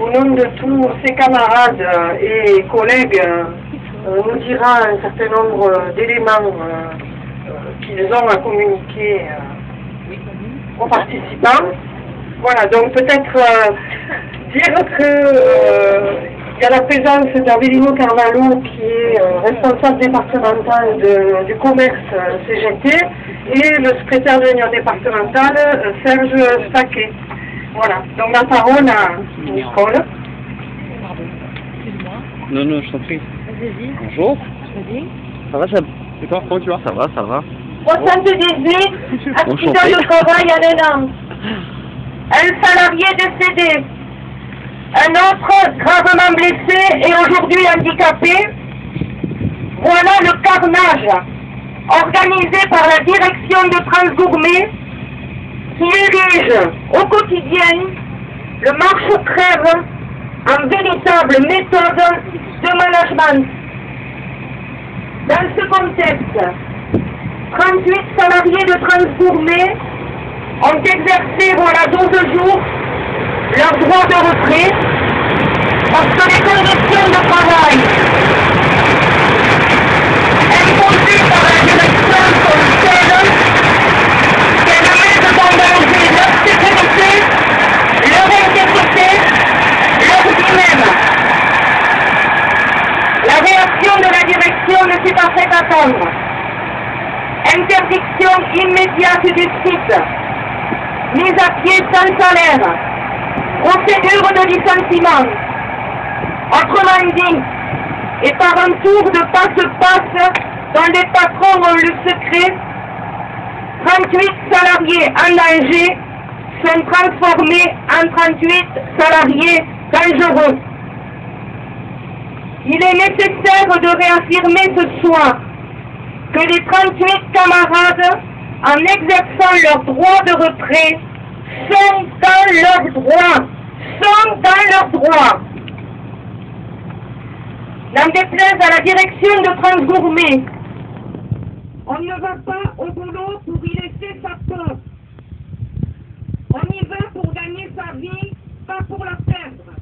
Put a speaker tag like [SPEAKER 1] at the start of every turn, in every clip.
[SPEAKER 1] au nom de tous ses camarades et collègues, nous dira un certain nombre d'éléments qu'ils ont à communiquer aux participants. Voilà, donc peut-être dire que il y a la présence d'Avelino Carvalho qui est responsable départemental du commerce CGT et le secrétaire de l'union départementale Serge Staquet. Voilà, donc la parole à Nicole.
[SPEAKER 2] Non, je t'en prie.
[SPEAKER 3] Vas-y.
[SPEAKER 2] Bonjour.
[SPEAKER 3] Vas-y.
[SPEAKER 2] Ça va, ça? Et toi, comment tu vas? Ça va.
[SPEAKER 3] 78, accident de travail à Nantes. Un salarié décédé. Un autre gravement blessé et aujourd'hui handicapé. Voilà le carnage organisé par la direction de Transgourmet qui érige au quotidien le marche ou crève en véritable méthode de management. Dans ce contexte, 38 salariés de Transgourmet ont exercé voilà 12 jours leur droit de retrait parce que les conditions de travail imposées par la direction sont telles qu'elles mettent en danger leur sécurité, leur intégrité, leur vie même. La réaction de la direction ne s'est pas fait attendre. Interdiction immédiate du site, mise à pied sans salaire, procédure de licenciement. Autrement dit, et par un tour de passe-passe dont les patrons ont le secret, 38 salariés en danger sont transformés en 38 salariés dangereux. Il est nécessaire de réaffirmer ce soir que les 38 camarades, en exerçant leur droit de retrait, sont dans leurs droits. N'en déplaise à la direction de Transgourmet, on ne va pas au boulot pour y laisser sa peur. On y va pour gagner sa vie, pas pour la perdre.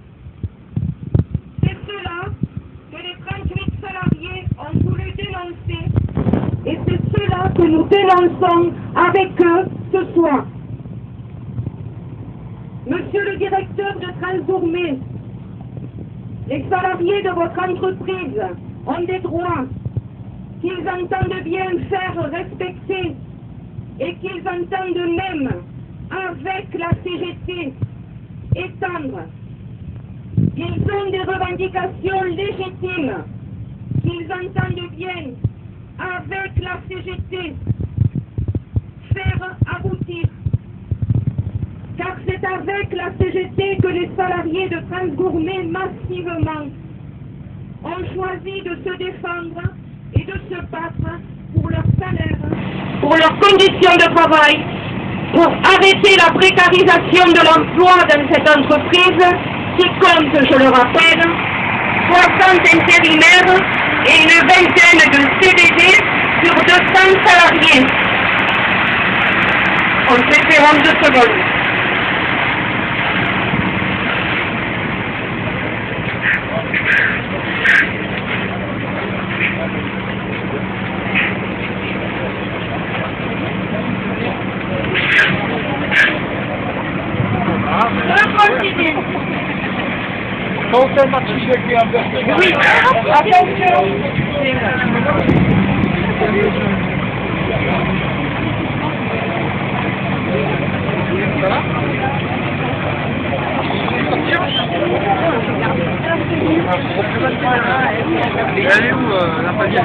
[SPEAKER 3] C'est cela que les 38 salariés ont voulu dénoncer et c'est cela que nous dénonçons avec eux ce soir. Monsieur le directeur de Transgourmet, les salariés de votre entreprise ont des droits qu'ils entendent bien faire respecter et qu'ils entendent même, avec la CGT, étendre. Ils ont des revendications légitimes qu'ils entendent bien, avec la CGT, faire aboutir. Car c'est avec la CGT que les salariés de Transgourmet massivement ont choisi de se défendre et de se battre pour leur salaire, pour leurs conditions de travail, pour arrêter la précarisation de l'emploi dans cette entreprise qui compte, je le rappelle, 60 intérimaires et une vingtaine de CDD sur 200 salariés. On s'interrompt 2 secondes. Oui, attention.
[SPEAKER 2] Elle est où la famille?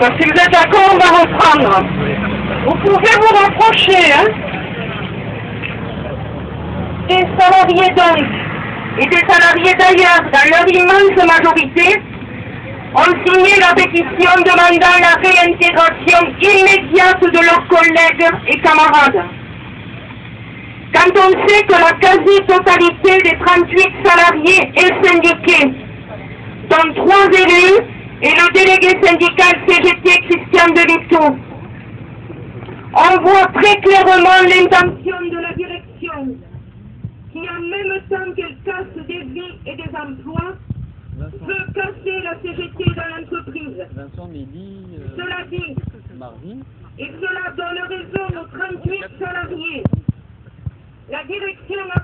[SPEAKER 1] Si vous êtes d'accord, on va reprendre. Vous pouvez vous rapprocher, hein? Des salariés donc, et des salariés d'ailleurs, dans leur immense majorité, ont signé la pétition demandant la réintégration immédiate de leurs collègues et camarades. Quand on sait que la quasi-totalité des 38 salariés est syndiquée, dont 3 élus et le délégué syndical CGT Christian Delito,
[SPEAKER 3] On voit très clairement l'intention de la direction, qui en même temps qu'elle casse des vies et des emplois, veut casser la CGT dans l'entreprise.
[SPEAKER 2] Vincent Médy,
[SPEAKER 3] Cela dit,
[SPEAKER 2] mardi.
[SPEAKER 3] et cela donne raison aux 38 salariés. La direction a